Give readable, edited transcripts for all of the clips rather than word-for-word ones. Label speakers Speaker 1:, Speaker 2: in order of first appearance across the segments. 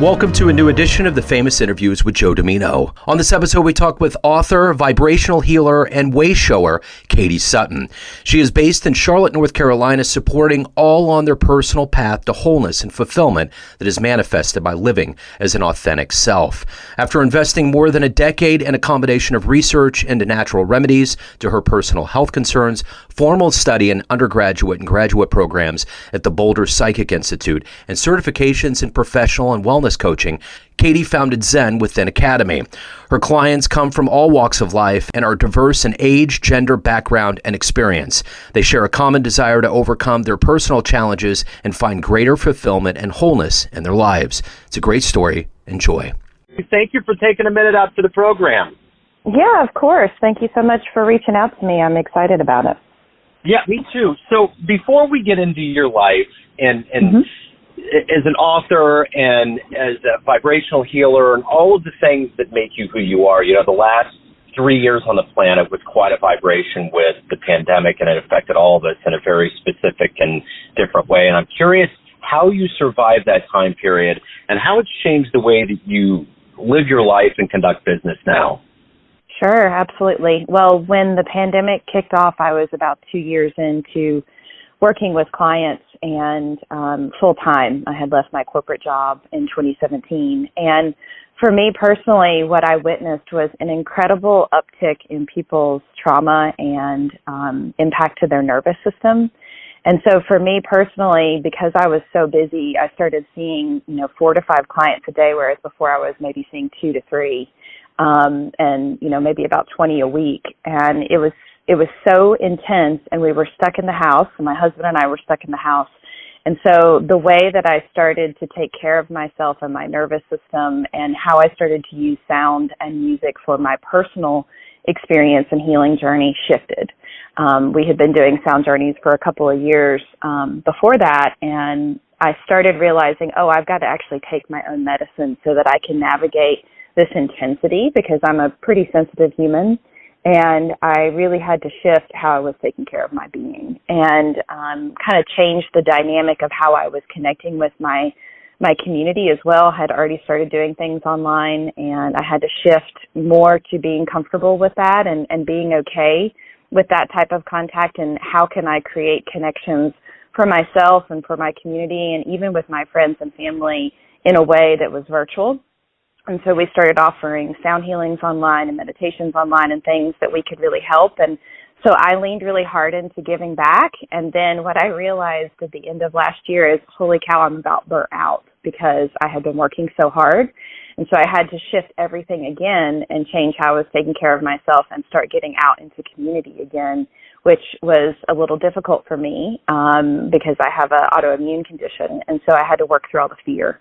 Speaker 1: Welcome to a new edition of the Famous Interviews with Joe Dimino. On this episode, we talk with author, vibrational healer, and wayshower, Katie Sutton. She is based in Charlotte, North Carolina, supporting all on their personal path to wholeness and fulfillment that is manifested by living as an authentic self. After investing more than a decade in a combination of research into natural remedies to her personal health concerns, formal study in undergraduate and graduate programs at the Boulder Psychic Institute, and certifications in professional and wellness coaching, Katie founded Zen Within Academy. Her clients come from all walks of life and are diverse in age, gender, background, and experience. They share a common desire to overcome their personal challenges and find greater fulfillment and wholeness in their lives. It's a great story. Enjoy.
Speaker 2: Thank you for taking a minute out to the program.
Speaker 3: Yeah, of course. Thank you so much for reaching out to me. I'm excited about it.
Speaker 2: Yeah, me too. So before we get into your life and as an author and as a vibrational healer and all of the things that make you who you are, the last 3 years on the planet was quite a vibration with the pandemic, and it affected all of us in a very specific and different way. And I'm curious how you survived that time period and how it's changed the way that you live your life and conduct business now.
Speaker 3: Sure, absolutely. Well, when the pandemic kicked off, I was about 2 years into working with clients and full-time. I had left my corporate job in 2017. And for me personally, what I witnessed was an incredible uptick in people's trauma and impact to their nervous system. And so for me personally, because I was so busy, I started seeing, 4 to 5 clients a day, whereas before I was maybe seeing 2 to 3, and, maybe about 20 a week. And it was so intense, and we were stuck in the house, and my husband and I were stuck in the house. And so the way that I started to take care of myself and my nervous system and how I started to use sound and music for my personal experience and healing journey shifted. We had been doing sound journeys for a couple of years before that, and I started realizing, I've got to actually take my own medicine so that I can navigate this intensity, because I'm a pretty sensitive human. And I really had to shift how I was taking care of my being and kind of change the dynamic of how I was connecting with my community as well. I had already started doing things online, and I had to shift more to being comfortable with that and being okay with that type of contact, and how can I create connections for myself and for my community and even with my friends and family in a way that was virtual. And so we started offering sound healings online and meditations online and things that we could really help. And so I leaned really hard into giving back. And then what I realized at the end of last year is, holy cow, I'm about burnt out, because I had been working so hard. And so I had to shift everything again and change how I was taking care of myself and start getting out into community again, which was a little difficult for me because I have an autoimmune condition. And so I had to work through all the fear.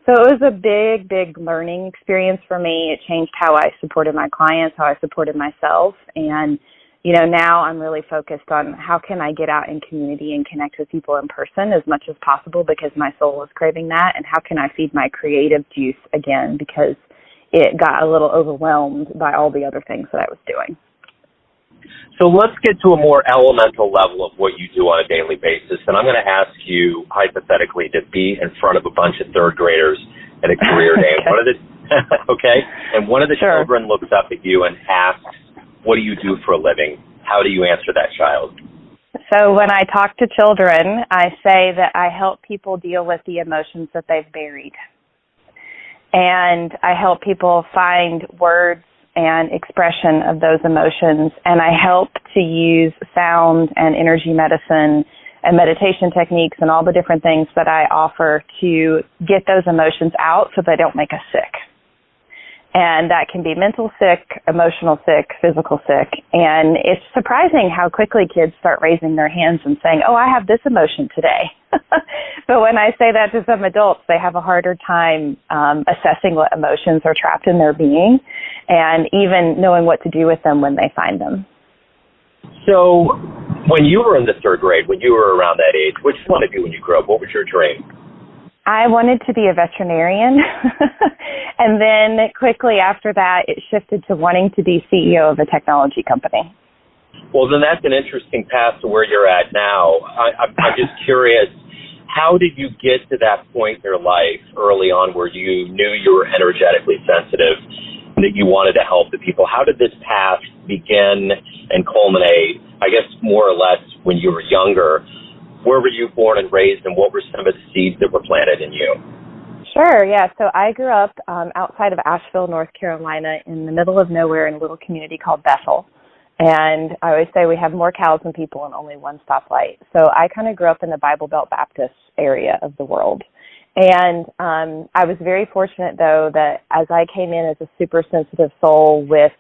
Speaker 3: So it was a big, big learning experience for me. It changed how I supported my clients, how I supported myself. And, now I'm really focused on how can I get out in community and connect with people in person as much as possible, because my soul is craving that. And how can I feed my creative juice again, because it got a little overwhelmed by all the other things that I was doing.
Speaker 2: So let's get to a more elemental level of what you do on a daily basis. And I'm going to ask you, hypothetically, to be in front of a bunch of third graders at a career day. Okay. And one of the children looks up at you and asks, what do you do for a living? How do you answer that child?
Speaker 3: So when I talk to children, I say that I help people deal with the emotions that they've buried. And I help people find words and expression of those emotions. And I help to use sound and energy medicine and meditation techniques and all the different things that I offer to get those emotions out so they don't make us sick. And that can be mental sick, emotional sick, physical sick. And it's surprising how quickly kids start raising their hands and saying, I have this emotion today. But when I say that to some adults, they have a harder time assessing what emotions are trapped in their being and even knowing what to do with them when they find them.
Speaker 2: So when you were in the third grade, when you were around that age, what did you want to do when you grew up? What was your dream?
Speaker 3: I wanted to be a veterinarian, and then quickly after that, it shifted to wanting to be CEO of a technology company.
Speaker 2: Well, then that's an interesting path to where you're at now. I'm just curious, how did you get to that point in your life early on where you knew you were energetically sensitive and that you wanted to help the people? How did this path begin and culminate, I guess, more or less when you were younger? Where were you born and raised, and what were some of the seeds that were planted in you?
Speaker 3: Sure, yeah. So I grew up outside of Asheville, North Carolina, in the middle of nowhere in a little community called Bethel. And I always say we have more cows than people and only one stoplight. So I kind of grew up in the Bible Belt Baptist area of the world. And I was very fortunate, though, that as I came in as a super sensitive soul with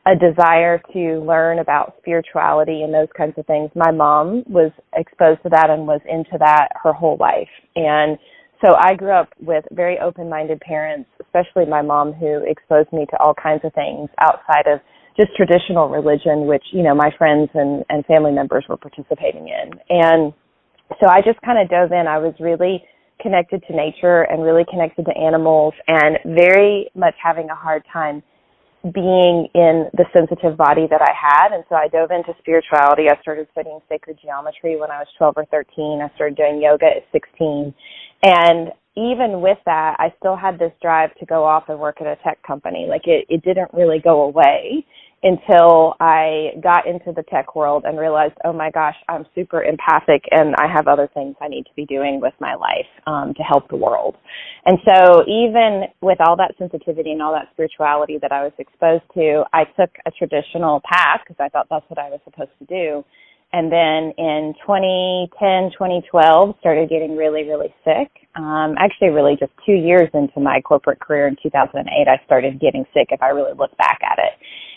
Speaker 3: a desire to learn about spirituality and those kinds of things, my mom was exposed to that and was into that her whole life. And so I grew up with very open-minded parents, especially my mom, who exposed me to all kinds of things outside of just traditional religion, which, you know, my friends and family members were participating in. And so I just kind of dove in. I was really connected to nature and really connected to animals and very much having a hard time being in the sensitive body that I had. And so I dove into spirituality. I started studying sacred geometry when I was 12 or 13. I started doing yoga at 16. And even with that, I still had this drive to go off and work at a tech company. Like it didn't really go away until I got into the tech world and realized, oh my gosh, I'm super empathic and I have other things I need to be doing with my life to help the world. And so even with all that sensitivity and all that spirituality that I was exposed to, I took a traditional path because I thought that's what I was supposed to do. And then in 2010, 2012, started getting really, really sick. Actually, really just 2 years into my corporate career in 2008, I started getting sick if I really look back at it.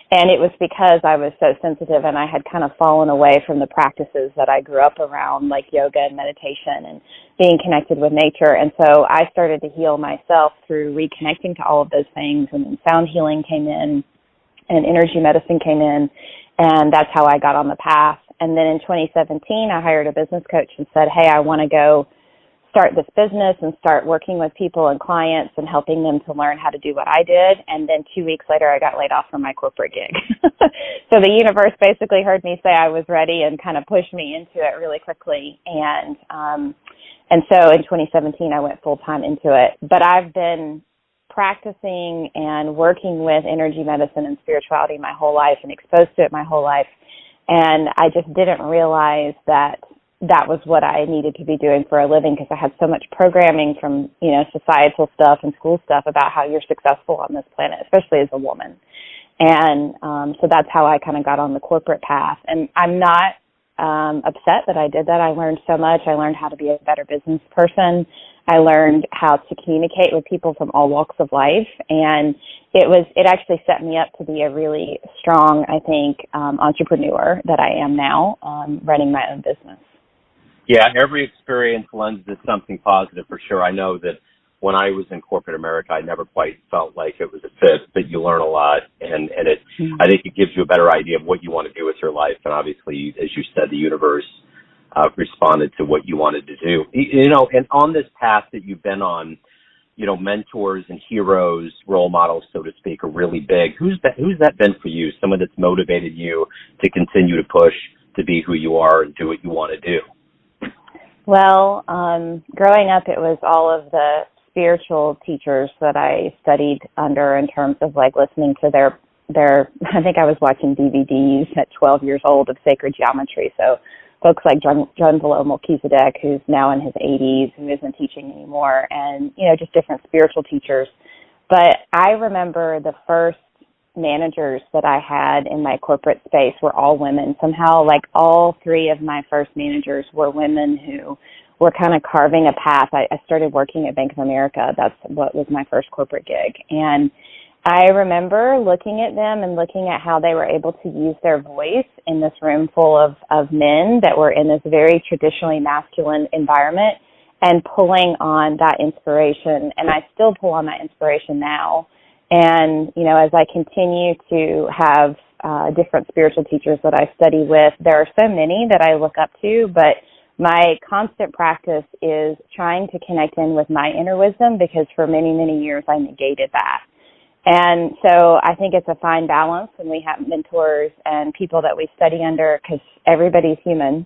Speaker 3: And it was because I was so sensitive and I had kind of fallen away from the practices that I grew up around, like yoga and meditation and being connected with nature. And so I started to heal myself through reconnecting to all of those things. And then sound healing came in and energy medicine came in. And that's how I got on the path. And then in 2017, I hired a business coach and said, hey, I want to go start this business and start working with people and clients and helping them to learn how to do what I did. And then 2 weeks later, I got laid off from my corporate gig. So the universe basically heard me say I was ready and kind of pushed me into it really quickly. And so in 2017, I went full-time into it. But I've been practicing and working with energy medicine and spirituality my whole life and exposed to it my whole life. And I just didn't realize that that was what I needed to be doing for a living because I had so much programming from, you know, societal stuff and school stuff about how you're successful on this planet, especially as a woman. And so that's how I kind of got on the corporate path. And I'm not upset that I did that. I learned so much. I learned how to be a better business person. I learned how to communicate with people from all walks of life. And it actually set me up to be a really strong, I think, entrepreneur that I am now, running my own business.
Speaker 2: Yeah, every experience lends to something positive for sure. I know that when I was in corporate America, I never quite felt like it was a fit, but you learn a lot, and it, I think it gives you a better idea of what you want to do with your life. And obviously, as you said, the universe responded to what you wanted to do. You know, and on this path that you've been on, you know, mentors and heroes, role models, so to speak, are really big. Who's that been for you? Someone that's motivated you to continue to push to be who you are and do what you want to do?
Speaker 3: Well, growing up, it was all of the spiritual teachers that I studied under in terms of like listening to their I think I was watching DVDs at 12 years old of sacred geometry. So folks like John Melchizedek, who's now in his 80s, who isn't teaching anymore, and, you know, just different spiritual teachers. But I remember the first managers that I had in my corporate space were all women. Somehow, like all three of my first managers were women who were kind of carving a path. I started working at Bank of America. That's what was my first corporate gig. And I remember looking at them and looking at how they were able to use their voice in this room full of men that were in this very traditionally masculine environment and pulling on that inspiration. And I still pull on that inspiration now. And, you know, as I continue to have different spiritual teachers that I study with, there are so many that I look up to, but my constant practice is trying to connect in with my inner wisdom because for many, many years I negated that. And so I think it's a fine balance when we have mentors and people that we study under because everybody's human.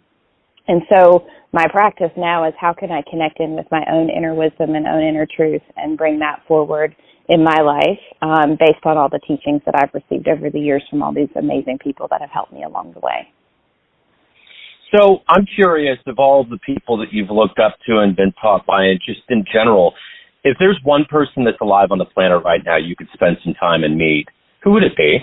Speaker 3: And so my practice now is how can I connect in with my own inner wisdom and own inner truth and bring that forward in my life based on all the teachings that I've received over the years from all these amazing people that have helped me along the way.
Speaker 2: So I'm curious, of all the people that you've looked up to and been taught by, and just in general, if there's one person that's alive on the planet right now you could spend some time and meet, who would it be?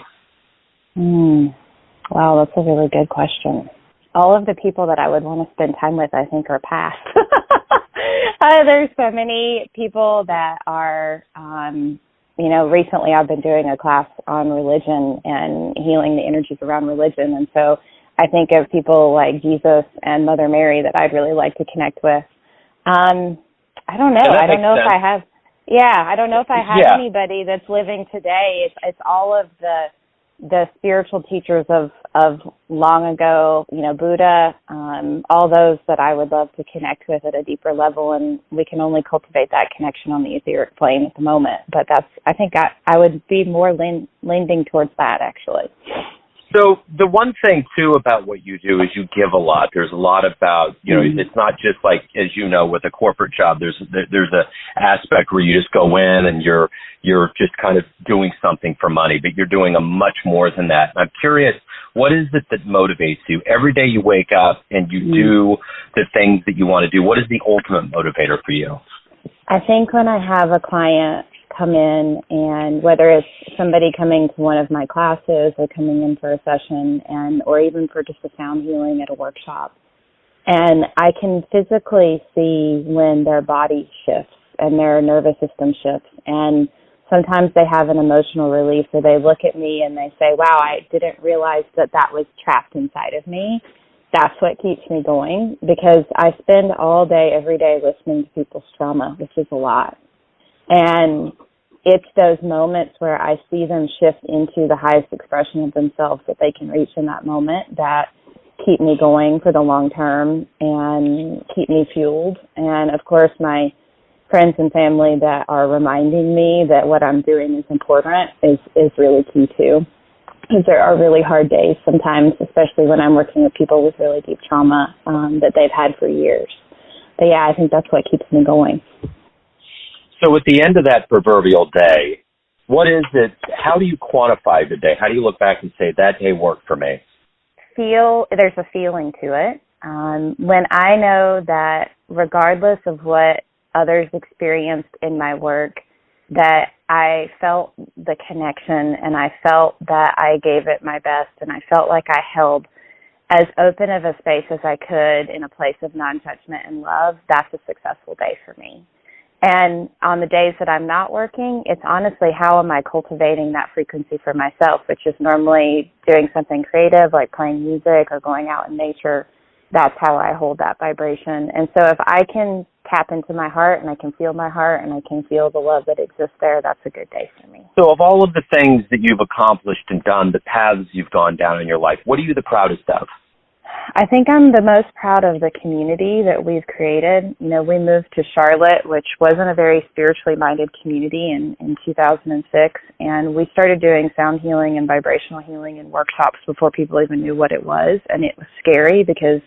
Speaker 3: Wow, that's a really good question. All of the people that I would want to spend time with, I think, are past. There's so many people that are, recently I've been doing a class on religion and healing the energies around religion. And so I think of people like Jesus and Mother Mary that I'd really like to connect with. I don't know. I don't know if I have. Yeah, I don't know if I have anybody that's living today. It's all of the spiritual teachers of long ago, Buddha, all those that I would love to connect with at a deeper level, and we can only cultivate that connection on the etheric plane at the moment. But I think I would be more leaning towards that, actually.
Speaker 2: So the one thing, too, about what you do is you give a lot. There's a lot about, it's not just like, as you know, with a corporate job, there's a aspect where you just go in and you're just kind of doing something for money, but you're doing a much more than that. And I'm curious, what is it that motivates you? Every day you wake up and you do the things that you want to do. What is the ultimate motivator for you?
Speaker 3: I think when I have a client come in, and whether it's somebody coming to one of my classes or coming in for a session or even for just a sound healing at a workshop, and I can physically see when their body shifts and their nervous system shifts, and sometimes they have an emotional release where they look at me and they say, wow, I didn't realize that was trapped inside of me. That's what keeps me going, because I spend all day, every day listening to people's trauma, which is a lot. And it's those moments where I see them shift into the highest expression of themselves that they can reach in that moment that keep me going for the long term and keep me fueled. And, of course, my friends and family that are reminding me that what I'm doing is important is really key, too. Because there are really hard days sometimes, especially when I'm working with people with really deep trauma that they've had for years. But, yeah, I think that's what keeps me going.
Speaker 2: So at the end of that proverbial day, what is it? How do you quantify the day? How do you look back and say, that day worked for me?
Speaker 3: There's a feeling to it. When I know that regardless of what others experienced in my work, that I felt the connection and I felt that I gave it my best and I felt like I held as open of a space as I could in a place of non-judgment and love, that's a successful day for me. And on the days that I'm not working, it's honestly how am I cultivating that frequency for myself, which is normally doing something creative like playing music or going out in nature. That's how I hold that vibration. And so if I can tap into my heart and I can feel my heart and I can feel the love that exists there, that's a good day for me.
Speaker 2: So of all of the things that you've accomplished and done, the paths you've gone down in your life, what are you the proudest of?
Speaker 3: I think I'm the most proud of the community that we've created. We moved to Charlotte, which wasn't a very spiritually minded community in 2006, and we started doing sound healing and vibrational healing and workshops before people even knew what it was, and it was scary because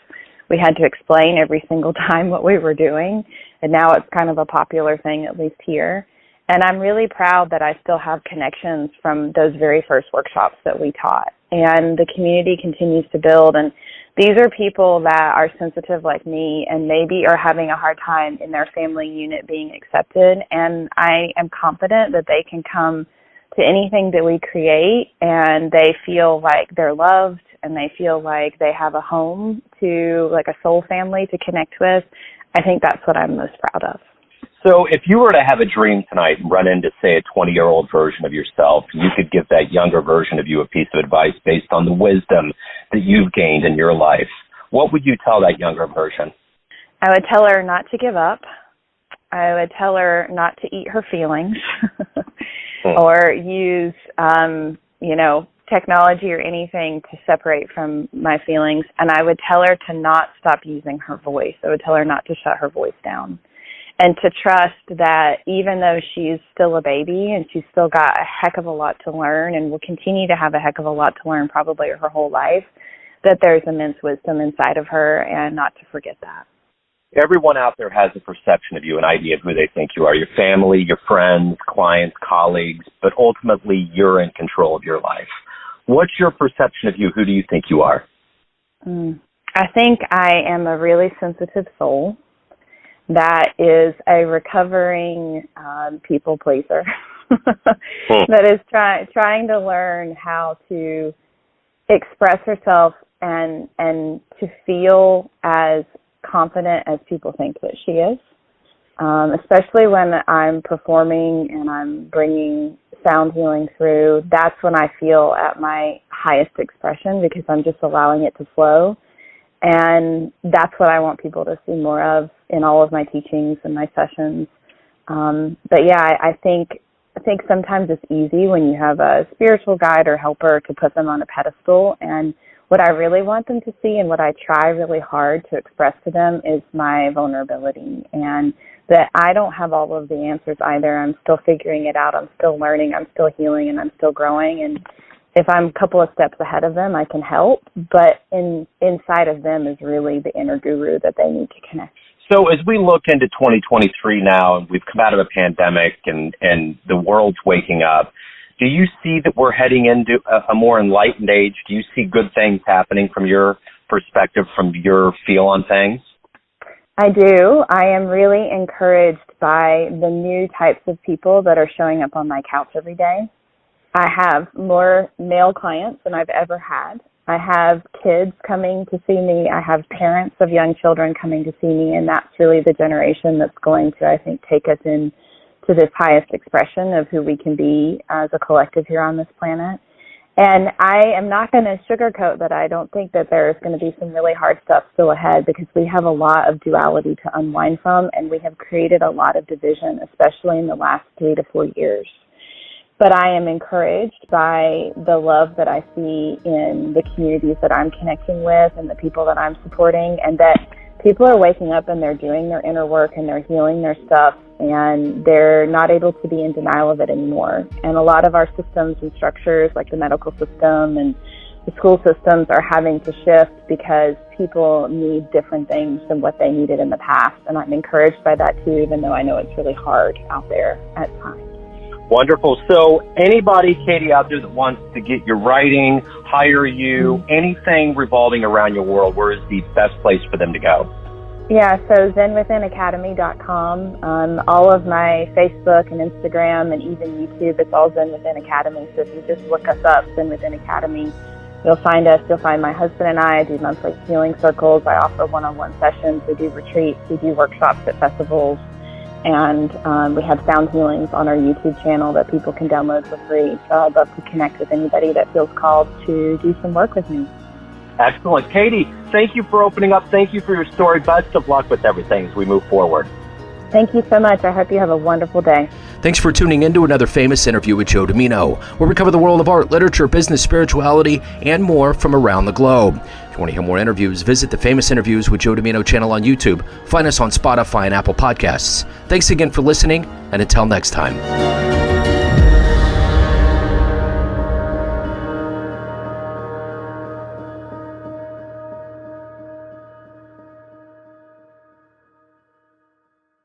Speaker 3: we had to explain every single time what we were doing, and now it's kind of a popular thing, at least here. And I'm really proud that I still have connections from those very first workshops that we taught, and the community continues to build. And these are people that are sensitive like me and maybe are having a hard time in their family unit being accepted. And I am confident that they can come to anything that we create and they feel like they're loved and they feel like they have a home to, like a soul family to connect with. I think that's what I'm most proud of.
Speaker 2: So if you were to have a dream tonight and run into, say, a 20-year-old version of yourself, you could give that younger version of you a piece of advice based on the wisdom that you've gained in your life, what would you tell that younger version?
Speaker 3: I would tell her not to give up. I would tell her not to eat her feelings or use, technology or anything to separate from my feelings. And I would tell her to not stop using her voice. I would tell her not to shut her voice down. And to trust that even though she's still a baby and she's still got a heck of a lot to learn and will continue to have a heck of a lot to learn probably her whole life, that there's immense wisdom inside of her and not to forget that.
Speaker 2: Everyone out there has a perception of you, an idea of who they think you are, your family, your friends, clients, colleagues, but ultimately you're in control of your life. What's your perception of you? Who do you think you are?
Speaker 3: I think I am a really sensitive soul that is a recovering people pleaser that is trying to learn how to express herself and to feel as confident as people think that she is, especially when I'm performing and I'm bringing sound healing through. That's when I feel at my highest expression because I'm just allowing it to flow. And that's what I want people to see more of in all of my teachings and my sessions. But yeah, I think sometimes it's easy when you have a spiritual guide or helper to put them on a pedestal. And what I really want them to see and what I try really hard to express to them is my vulnerability, and that I don't have all of the answers either. I'm still figuring it out. I'm still learning. I'm still healing, and I'm still growing. And if I'm a couple of steps ahead of them, I can help. But inside of them is really the inner guru that they need to connect.
Speaker 2: So as we look into 2023 now, and we've come out of a pandemic and the world's waking up, do you see that we're heading into a more enlightened age? Do you see good things happening from your perspective, from your feel on things?
Speaker 3: I do. I am really encouraged by the new types of people that are showing up on my couch every day. I have more male clients than I've ever had. I have kids coming to see me. I have parents of young children coming to see me, and that's really the generation that's going to, I think, take us in to this highest expression of who we can be as a collective here on this planet. And I am not going to sugarcoat that I don't think that there's going to be some really hard stuff still ahead, because we have a lot of duality to unwind from, and we have created a lot of division, especially in the last 3 to 4 years. But I am encouraged by the love that I see in the communities that I'm connecting with and the people that I'm supporting, and that people are waking up and they're doing their inner work and they're healing their stuff, and they're not able to be in denial of it anymore. And a lot of our systems and structures, like the medical system and the school systems, are having to shift because people need different things than what they needed in the past. And I'm encouraged by that too, even though I know it's really hard out there at times.
Speaker 2: Wonderful. So anybody, Katie, out there that wants to get your writing, hire you, anything revolving around your world, where is the best place for them to go?
Speaker 3: Yeah, so ZenWithinAcademy.com. All of my Facebook and Instagram and even YouTube, it's all Zen Within Academy. So if you just look us up, Zen Within Academy, you'll find us. You'll find my husband and I do monthly healing circles. I offer one-on-one sessions. We do retreats. We do workshops at festivals. And we have sound healings on our YouTube channel that people can download for free. So I'd love to connect with anybody that feels called to do some work with me.
Speaker 2: Excellent. Katie, thank you for opening up. Thank you for your story. Best of luck with everything as we move forward.
Speaker 3: Thank you so much. I hope you have a wonderful day.
Speaker 1: Thanks for tuning in to another famous interview with Joe Dimino, where we cover the world of art, literature, business, spirituality, and more from around the globe. If you want to hear more interviews, visit the Famous Interviews with Joe Dimino channel on YouTube. Find us on Spotify and Apple Podcasts. Thanks again for listening, and until next time.